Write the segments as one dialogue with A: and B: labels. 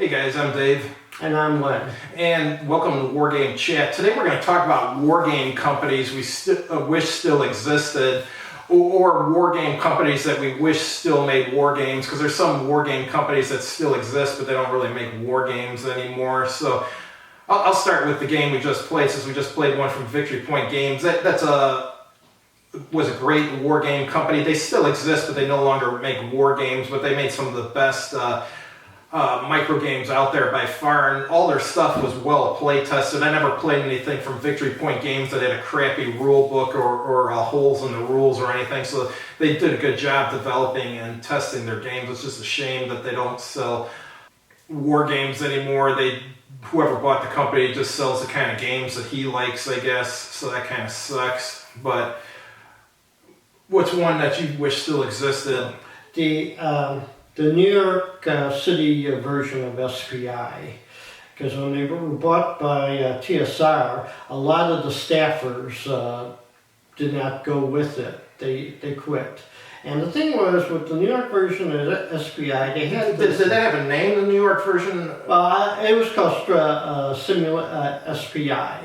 A: Hey guys, I'm Dave.
B: And I'm Len.
A: And welcome to Wargame Chat. Today we're going to talk about wargame companies we wish still existed, or wargame companies that we wish still made wargames, because there's some wargame companies that still exist, but they don't really make wargames anymore. So I'll start with the game we just played, since we just played one from Victory Point Games. Was a great wargame company. They still exist, but they no longer make war games, but they made some of the best micro games out there by far, and all their stuff was well play tested. I never played anything from Victory Point Games that had a crappy rule book or holes in the rules or anything, so they did a good job developing and testing their games. It's just a shame that they don't sell war games anymore. Whoever bought the company just sells the kind of games that he likes, I guess, so that kind of sucks. But what's one that you wish still existed?
B: The New York City version of SPI, because when they were bought by TSR, a lot of the staffers did not go with it. They quit. And the thing was, with the New York version of SPI, they had
A: Did they have a name, the New York version?
B: It was called SPI.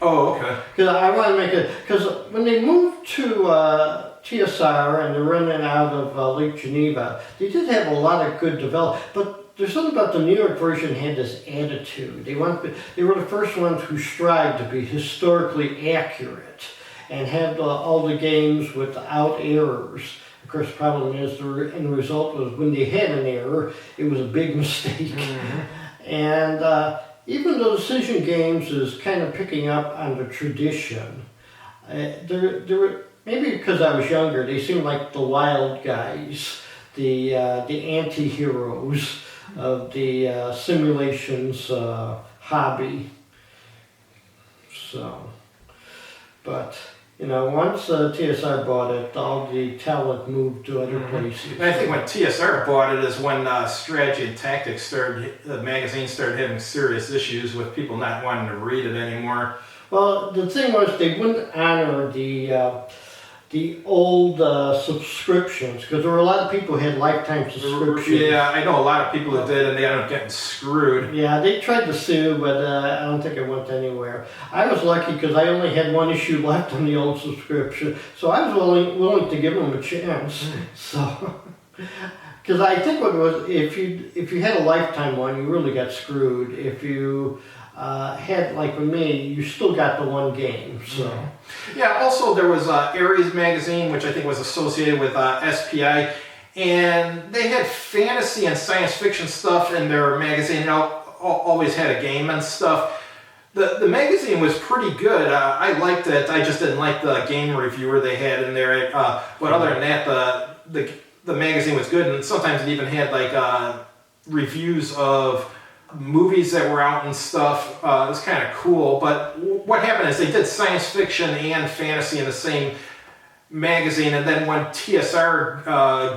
A: Oh, okay.
B: Because I want to make it, because when they moved to TSR and they're running out of Lake Geneva, they did have a lot of good development, but there's something about the New York version had this attitude. They were the first ones who strived to be historically accurate and had all the games without errors. Of course, the problem is the end result was when they had an error, it was a big mistake. Mm-hmm. And even though Decision Games is kind of picking up on the tradition, there were, maybe because I was younger, they seemed like the wild guys, the anti-heroes of the simulations hobby. So, but once TSR bought it, all the talent moved to other places.
A: And I think when TSR bought it is when Strategy and Tactics the magazine started having serious issues with people not wanting to read it anymore.
B: Well, the thing was, they wouldn't honor the old subscriptions, because there were a lot of people who had lifetime subscriptions.
A: Yeah, I know a lot of people who did, and they ended up getting screwed.
B: Yeah, they tried to sue, but I don't think it went anywhere. I was lucky because I only had one issue left on the old subscription, so I was willing to give them a chance. So, because I think what it was, if you had a lifetime one, you really got screwed. If you had, like with me, you still got the one game. So
A: yeah. Also, there was Ares magazine, which I think was associated with SPI, and they had fantasy and science fiction stuff in their magazine. Always had a game and stuff. The magazine was pretty good. I liked it. I just didn't like the game reviewer they had in there. But other than that, the magazine was good, and sometimes it even had like reviews of movies that were out and stuff. It was kind of cool. But what happened is they did science fiction and fantasy in the same magazine, and then when TSR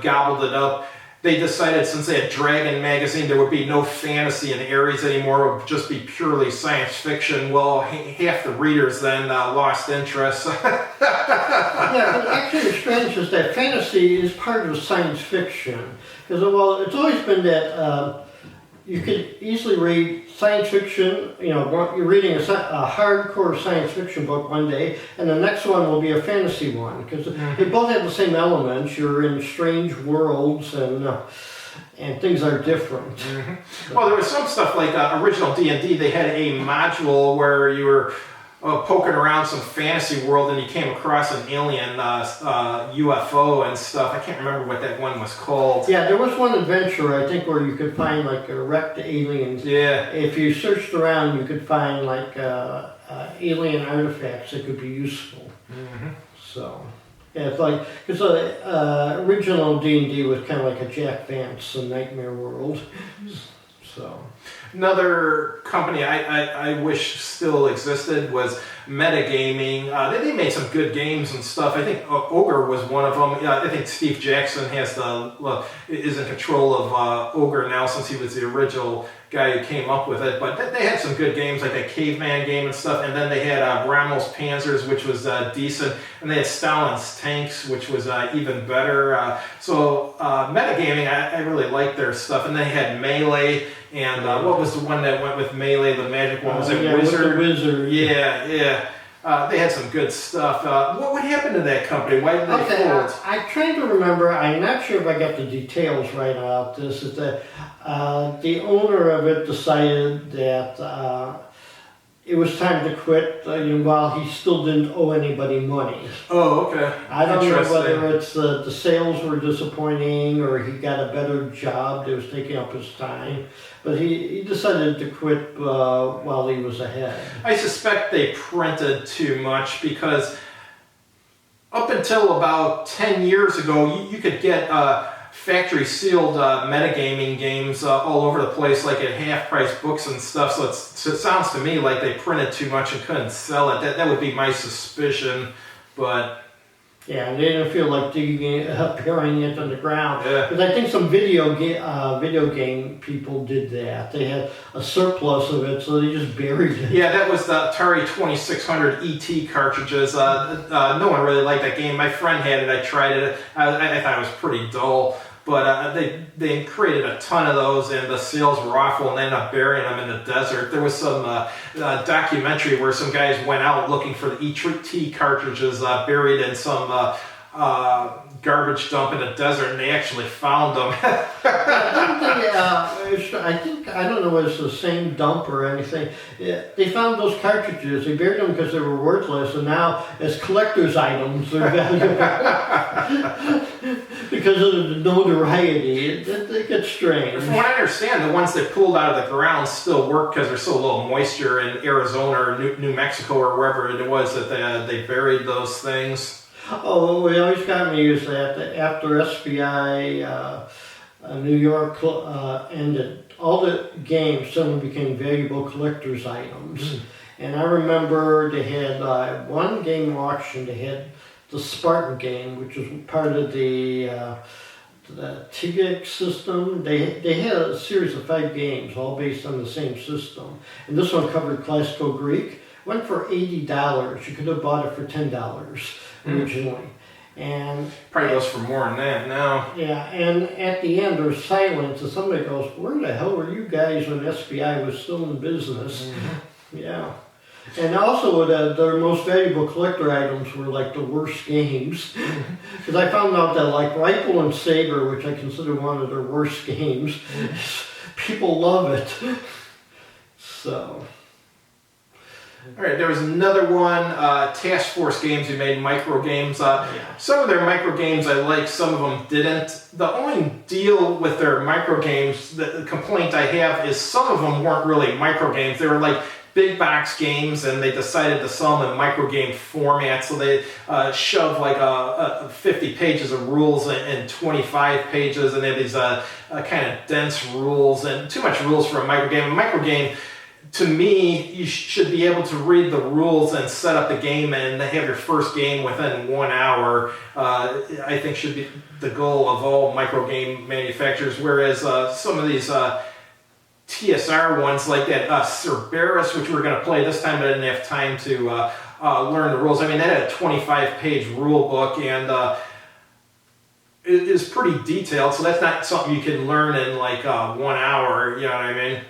A: gobbled it up, they decided, since they had Dragon magazine, there would be no fantasy in Ares anymore. It would just be purely science fiction. Well, half the readers then lost interest.
B: Yeah, but actually the strange is that fantasy is part of science fiction. Because, well, it's always been that you could easily read science fiction, you're reading a hardcore science fiction book one day, and the next one will be a fantasy one, because they both have the same elements. You're in strange worlds, and things are different. Mm-hmm.
A: Well, there was some stuff like original D&D. They had a module where you were poking around some fantasy world, and you came across an alien UFO and stuff. I can't remember what that one was called.
B: Yeah, there was one adventure, I think, where you could find like wrecked aliens.
A: Yeah.
B: If you searched around, you could find like alien artifacts that could be useful. Mm-hmm. So, yeah, it's like, because original D&D was kind of like a Jack Vance, a Nightmare World. So.
A: Another company I wish still existed was Metagaming. They made some good games and stuff. I think Ogre was one of them. I think Steve Jackson is in control of Ogre now, since he was the original guy who came up with it. But they had some good games, like a caveman game and stuff. And then they had Rommel's Panzers, which was decent. And they had Stalin's Tanks, which was even better. So metagaming, I really liked their stuff. And they had Melee. And what was the one that went with Melee, the magic one? Was it Wizard?
B: With the Wizard.
A: Yeah. They had some good stuff. What happened to that company? Why did they fold?
B: I'm trying to remember. I'm not sure if I got the details right about this. Is that the owner of it decided that it was time to quit while he still didn't owe anybody money.
A: Oh, okay.
B: I don't know whether it's the sales were disappointing or he got a better job that was taking up his time. But he decided to quit while he was ahead.
A: I suspect they printed too much because up until about 10 years ago, you could get factory sealed metagaming games all over the place, like at half price books and stuff. So it sounds to me like they printed too much and couldn't sell it. That would be my suspicion, but.
B: Yeah, and they didn't feel like burying it on the ground.
A: Yeah.
B: Because I think some video game people did that. They had a surplus of it, so they just buried it.
A: Yeah, that was the Atari 2600 ET cartridges. No one really liked that game. My friend had it. I tried it. I thought it was pretty dull. But they created a ton of those, and the sales were awful, and they ended up burying them in the desert. There was some documentary where some guys went out looking for the ET cartridges buried in some garbage dump in the desert, and they actually found them.
B: I don't know if it's the same dump or anything. Yeah, they found those cartridges. They buried them because they were worthless, and now as collector's items they're valuable because of the notoriety. It gets strange.
A: From what I understand, the ones they pulled out of the ground still work because there's so little moisture in Arizona or New Mexico or wherever it was that they buried those things.
B: Oh, what always got me is that after SBI New York ended, all the games suddenly became valuable collector's items. And I remember they had one game auction. They had the Spartan game, which was part of the TIGIC system. They had a series of 5 games, all based on the same system. And this one covered Classical Greek. Went for $80. You could have bought it for $10 originally. And
A: probably goes for more than that now.
B: Yeah, and at the end there's silence, and somebody goes, "Where the hell were you guys when SBI was still in business?" Yeah. And also their most valuable collector items were like the worst games. Because I found out that like Rifle and Saber, which I consider one of their worst games, people love it. So.
A: All right, there was another one, Task Force Games, who made micro games. Some of their micro games I liked, some of them didn't. The only deal with their micro games, the complaint I have, is some of them weren't really micro games. They were like big box games, and they decided to sell them in micro game format, so they shoved like 50 pages of rules in 25 pages, and they had these kind of dense rules, and too much rules for a micro game. A micro game, to me, you should be able to read the rules and set up the game and have your first game within 1 hour. I think should be the goal of all micro game manufacturers, whereas some of these TSR ones like that Cerberus, which we're going to play this time, but I didn't have time to learn the rules. I mean, that had a 25-page rule book, and it is pretty detailed, so that's not something you can learn in like 1 hour, you know what I mean?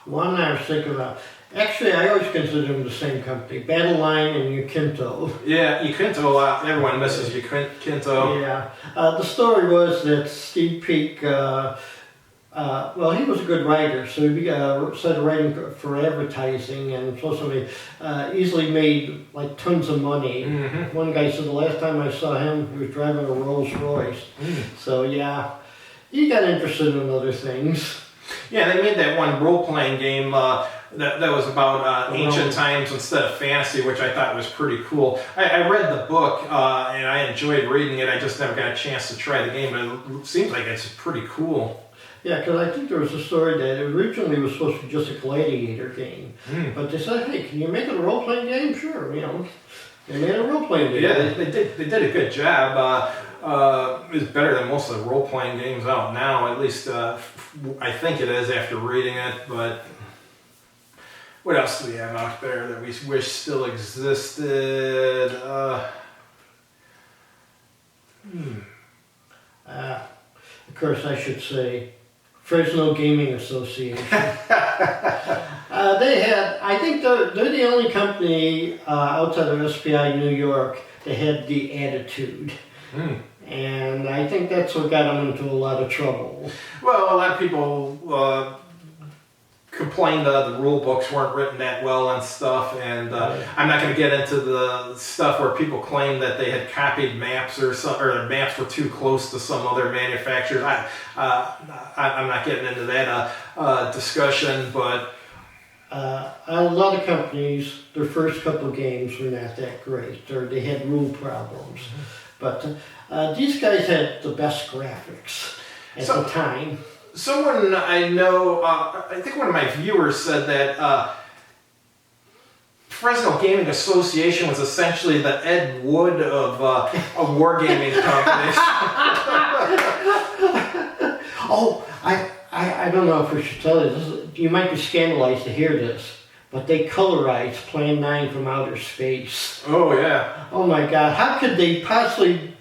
B: One I was thinking about, actually I always consider them the same company, Battle Line and Yakinto.
A: Yeah, Yakinto, everyone misses Yakinto.
B: Yeah, the story was that Steve Peak, well, he was a good writer, so he started writing for advertising, and supposedly easily made like tons of money. One guy said the last time I saw him, he was driving a Rolls Royce. So yeah, he got interested in other things.
A: Yeah, they made that one role-playing game that was about ancient times instead of fantasy, which I thought was pretty cool. I read the book, and I enjoyed reading it. I just never got a chance to try the game, but it seems like it's pretty cool.
B: Yeah, because I think there was a story that originally was supposed to be just a gladiator game. But they said, hey, can you make it a role-playing game? Sure, you know. They made a role-playing game.
A: Yeah, they did a good job. is better than most of the role-playing games out now. At least I think it is after reading it. But what else do we have out there that we wish still existed?
B: Of course, I should say Fresno Gaming Association. They had, I think they're the only company outside of SPI New York that had the attitude. And I think that's what got them into a lot of trouble.
A: Well, a lot of people complained the rule books weren't written that well and stuff, and I'm not going to get into the stuff where people claim that they had copied maps or the maps were too close to some other manufacturers. I'm not getting into that discussion, but
B: a lot of companies, their first couple of games were not that great, or they had rule problems. But these guys had the best graphics at the time.
A: Someone I know, I think one of my viewers said that Fresno Gaming Association was essentially the Ed Wood of wargaming companies.
B: Oh, I don't know if we should tell you this. You might be scandalized to hear this, but they colorized Plan 9 from Outer Space.
A: Oh, yeah.
B: Oh my God, how could they possibly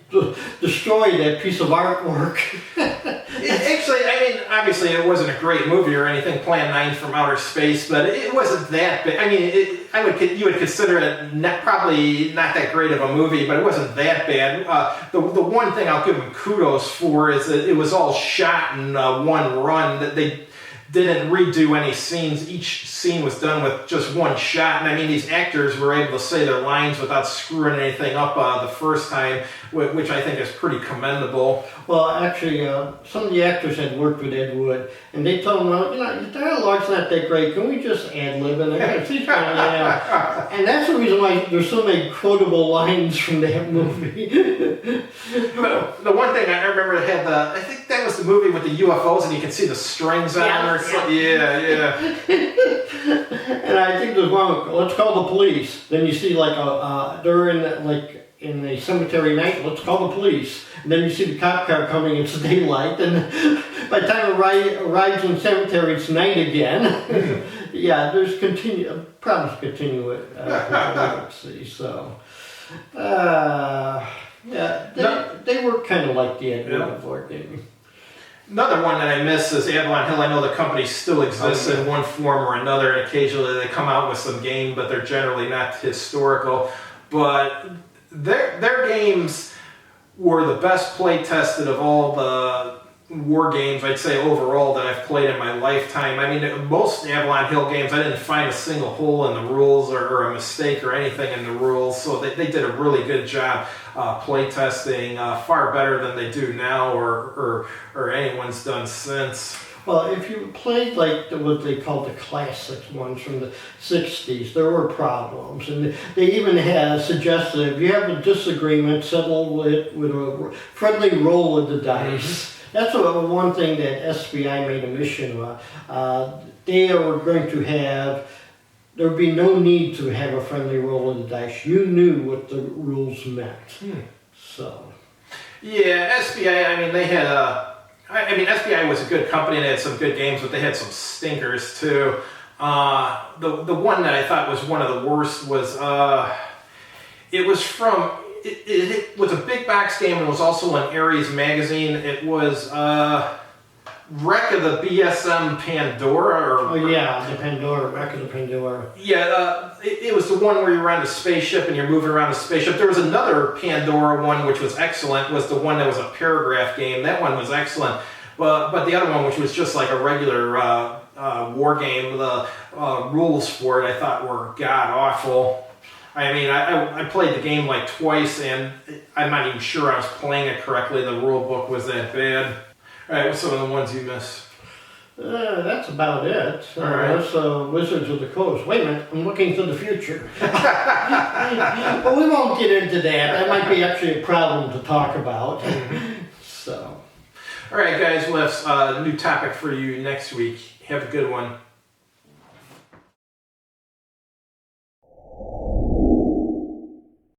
B: destroy that piece of artwork?
A: Actually, I mean, obviously it wasn't a great movie or anything, Plan 9 from Outer Space, but it wasn't that bad. I mean, you would consider it probably not that great of a movie, but it wasn't that bad. The one thing I'll give them kudos for is that it was all shot in one run, that they didn't redo any scenes. Each scene was done with just one shot, and I mean, these actors were able to say their lines without screwing anything up the first time, which I think is pretty commendable.
B: Well, actually, some of the actors had worked with Ed Wood, and they told him, well, your dialogue's not that great, can we just ad-lib it? And that's the reason why there's so many quotable lines from that movie.
A: But the one thing I remember had I think that was the movie with the UFOs, and you can see the strings on there. Yeah.
B: And I think there's one, let's call the police. Then you see they're in a cemetery night, let's call the police. And then you see the cop car coming, it's daylight, and by the time it arrives in the cemetery, it's night again. Yeah, there's problems continue it. So, they were kind of like the Ed Wood of Wargaming.
A: Another one that I miss is Avalon Hill. I know the company still exists in one form or another, and occasionally they come out with some game, but they're generally not historical. But their games were the best play tested of all the war games, I'd say, overall that I've played in my lifetime. I mean, most Avalon Hill games, I didn't find a single hole in the rules or a mistake or anything in the rules, so they did a really good job play testing, far better than they do now or anyone's done since.
B: Well, if you played like what they called the classic ones from the 60s, there were problems. And they even had suggested if you have a disagreement, settle it with a friendly roll of the dice. That's one thing that SBI made a mission of. They were going to have, there would be no need to have a friendly roll of the dice. You knew what the rules meant. So. Yeah,
A: SBI, I mean, they had SBI was a good company and they had some good games, but they had some stinkers too. The one that I thought was one of the worst was, it was a big box game and was also in Ares magazine. It was Wreck of the BSM Pandora.
B: The Pandora, Wreck of the Pandora.
A: Yeah, it was the one where you're on a spaceship and you're moving around a spaceship. There was another Pandora one which was excellent, was the one that was a paragraph game. That one was excellent. But the other one, which was just like a regular war game, the rules for it I thought were god-awful. I mean, I played the game like twice, and I'm not even sure I was playing it correctly. The rule book was that bad. All right, what's some of the ones you miss?
B: That's about it.
A: All right.
B: That's Wizards of the Coast. Wait a minute, I'm looking to the future. But we won't get into that. That might be actually a problem to talk about. So.
A: All right, guys, we'll have a new topic for you next week. Have a good one.